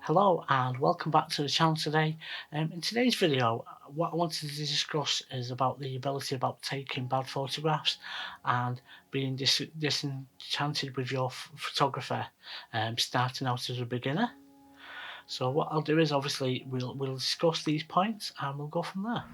Hello and welcome back to the channel today. In today's video, what I wanted to discuss is about the ability about taking bad photographs and being disenchanted with your photographer, starting out as a beginner. So what I'll do is obviously we'll discuss these points and we'll go from there.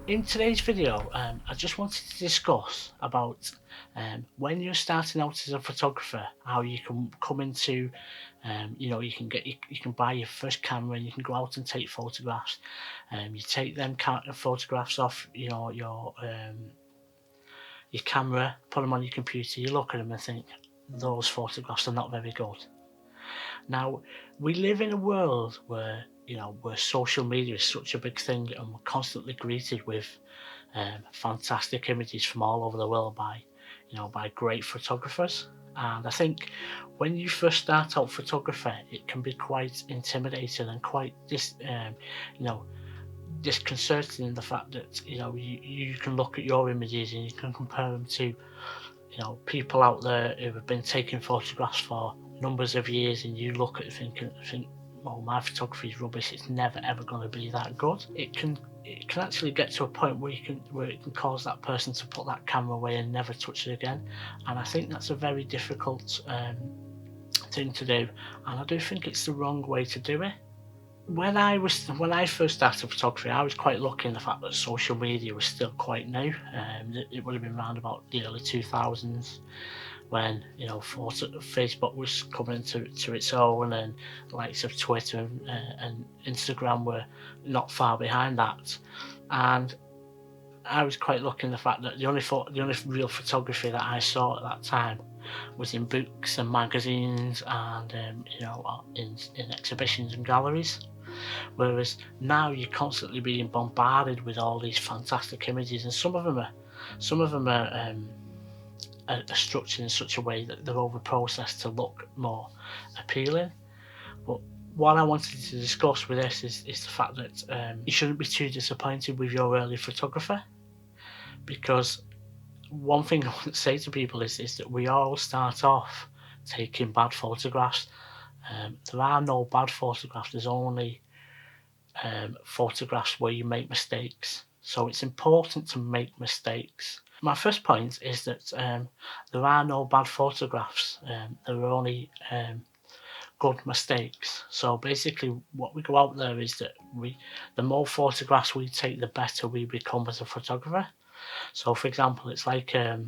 In today's video, I just wanted to discuss about when you're starting out as a photographer, how you can come into, you can you can buy your first camera and you can go out and take photographs. You take them photographs off, your camera, put them on your computer, you look at them and think those photographs are not very good. Now, we live in a world where social media is such a big thing, and we're constantly greeted with fantastic images from all over the world by great photographers. And I think when you first start out photography, it can be quite intimidating and quite disconcerting in the fact that you can look at your images and you can compare them to people out there who have been taking photographs for numbers of years, and you look at it think, well, my photography is rubbish. It's never ever going to be that good. It can actually get to a point where it can cause that person to put that camera away and never touch it again. And I think that's a very difficult thing to do, and I do think it's the wrong way to do it. When I first started photography, I was quite lucky in the fact that social media was still quite new. It would have been around about the early 2000s when Facebook was coming to its own, and the likes of Twitter and Instagram were not far behind that. And I was quite lucky in the fact that the only real photography that I saw at that time was in books and magazines and in exhibitions and galleries. Whereas now you're constantly being bombarded with all these fantastic images, and some of them are structured in such a way that they're over processed to look more appealing. But what I wanted to discuss with this is the fact that you shouldn't be too disappointed with your early photographer, because one thing I want to say to people is that we all start off taking bad photographs. There are no bad photographs, there's only photographs where you make mistakes. So it's important to make mistakes. My first point is that there are no bad photographs, there are only good mistakes. So basically what we go out there is that the more photographs we take, the better we become as a photographer. So for example, it's like a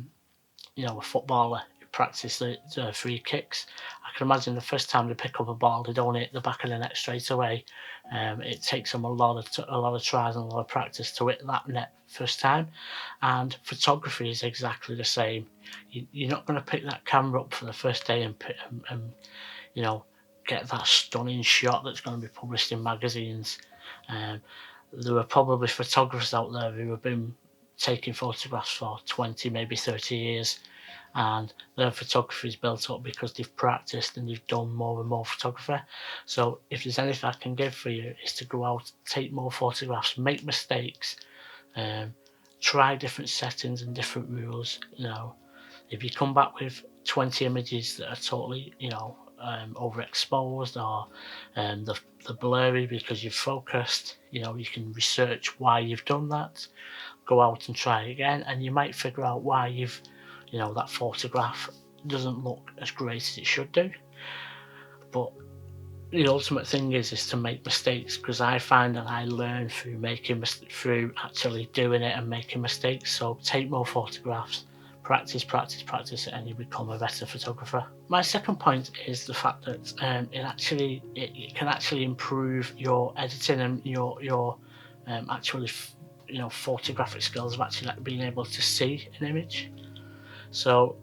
footballer who practice the free kicks. I can imagine the first time they pick up a ball, they don't hit the back of the net straight away. It takes them a lot of tries and a lot of practice to hit that net first time. And photography is exactly the same. You're not going to pick that camera up for the first day and get that stunning shot that's going to be published in magazines. There are probably photographers out there who have been taking photographs for 20, maybe 30 years, and their photography is built up because they've practiced and they've done more and more photography. So if there's anything I can give for you, is to go out, take more photographs, make mistakes, try different settings and different rules. If you come back with 20 images that are totally overexposed, or they're blurry because you've focused, you can research why you've done that, go out and try again, and you might figure out why that photograph doesn't look as great as it should do. But the ultimate thing is to make mistakes, because I find that I learn through actually doing it and making mistakes. So take more photographs, practice, and you become a better photographer. My second point is the fact that it can actually improve your editing and your photographic skills of actually being able to see an image. So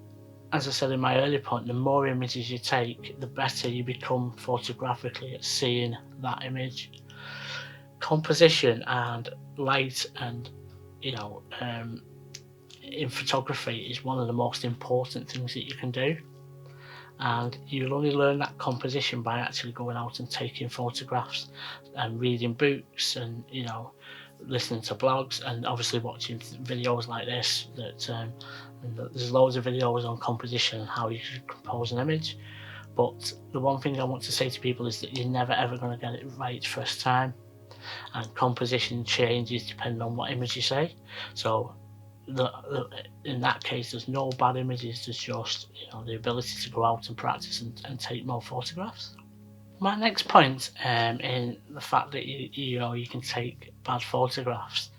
as I said in my earlier point, the more images you take, the better you become photographically at seeing that image. Composition and light and in photography is one of the most important things that you can do. and you'll only learn that composition by actually going out and taking photographs and reading books, and listening to blogs, and obviously watching videos like this. And there's loads of videos on composition and how you should compose an image. But the one thing I want to say to people is that you're never ever going to get it right first time, and composition changes depending on what image you say. So in that case, there's no bad images. There's just the ability to go out and practice and take more photographs. My next point, in the fact that you can take bad photographs,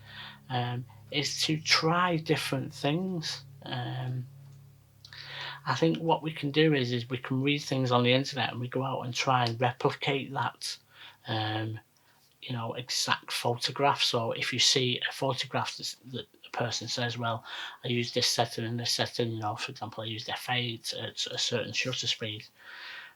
is to try different things. I think what we can do is we can read things on the internet, and we go out and try and replicate that exact photograph. So if you see a photograph that the person says, well, I use this setting and this setting, for example, I used f8 at a certain shutter speed,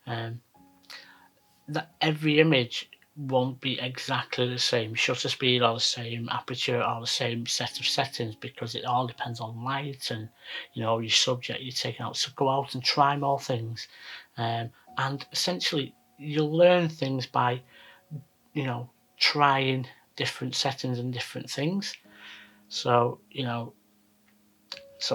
that every image won't be exactly the same shutter speed or the same aperture or the same set of settings, because it all depends on light and your subject you're taking out. So go out and try more things, and essentially you'll learn things by trying different settings and different things. So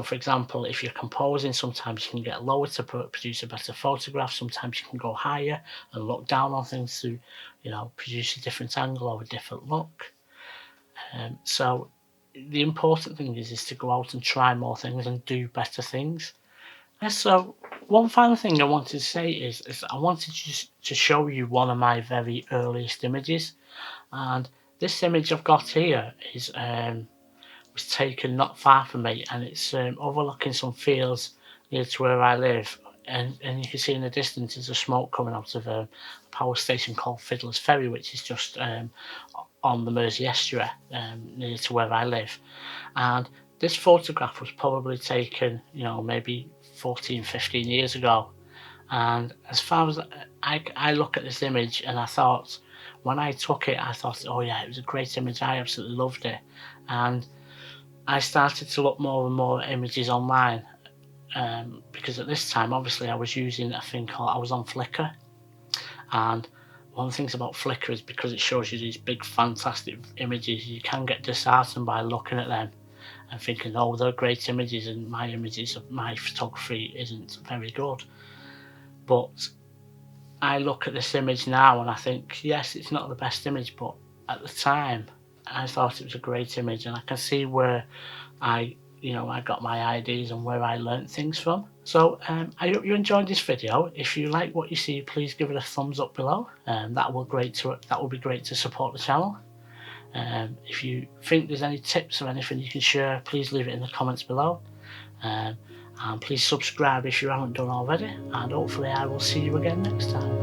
for example, if you're composing, sometimes you can get lower to produce a better photograph. Sometimes you can go higher and look down on things to produce a different angle or a different look. So the important thing is to go out and try more things and do better things. So one final thing I wanted to say is I wanted to show you one of my very earliest images. And this image I've got here was taken not far from me, and it's overlooking some fields near to where I live. And you can see in the distance there's a smoke coming out of a power station called Fiddler's Ferry, which is just on the Mersey estuary near to where I live. And this photograph was probably taken, maybe 14, 15 years ago. And as far as I look at this image, and I thought, when I took it, I thought, oh yeah, it was a great image. I absolutely loved it. And I started to look more and more at images online, because at this time, obviously, I was using a thing I was on Flickr. And one of the things about Flickr is, because it shows you these big, fantastic images, you can get disheartened by looking at them and thinking, oh, they're great images, and my images of my photography isn't very good. But I look at this image now and I think, yes, it's not the best image, but at the time I thought it was a great image, and I can see where I got my ideas and where I learnt things from. So I hope you enjoyed this video. If you like what you see, please give it a thumbs up below. That will be great to support the channel. If you think there's any tips or anything you can share, please leave it in the comments below. And please subscribe if you haven't done already, and hopefully I will see you again next time.